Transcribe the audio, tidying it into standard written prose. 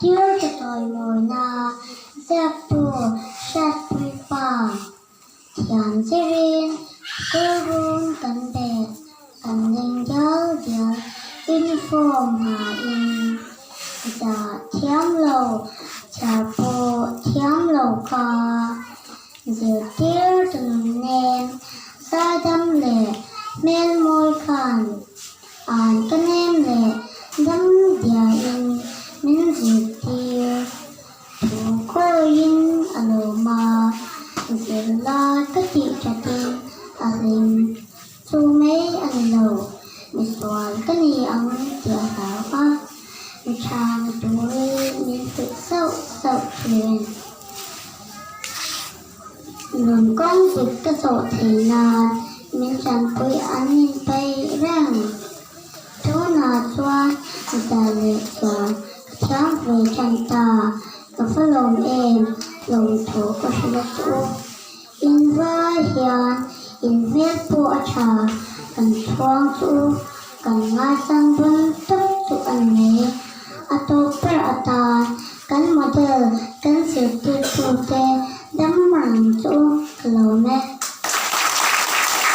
chưa cho tôi mồi na giáp bùa sát bùi phà thiền dê rin cơ run tận đẹp tận linh giáo giáo uniform hà in đã thiếm lầu chả bùa thiếm lầu ca giờ tiêu từng nền xa đâm lệ men môi khàn an cái em lệ đâm địa in min dự tiêu thủ cô in alo mà giờ la cái chị trả tiền linh su mấy anh lầu mi soal cái ni ông chưa sao ba mi chàng tuổi mi tự sâu sâu chuyện nương con dịch cái sổ thì là mình chẳng quý ăn nhìn bay rằng chỗ nào xoa ta lệ xoa sáng về chân ta có phải lòng em lòng thổ có sự đất chỗ in vai hiền in viết bộ trà cần thoáng chỗ cần ngay sang vân tất chỗ anh nhé atau perata kan model kan sirtu tute đắm mặn chỗ lầu mẹ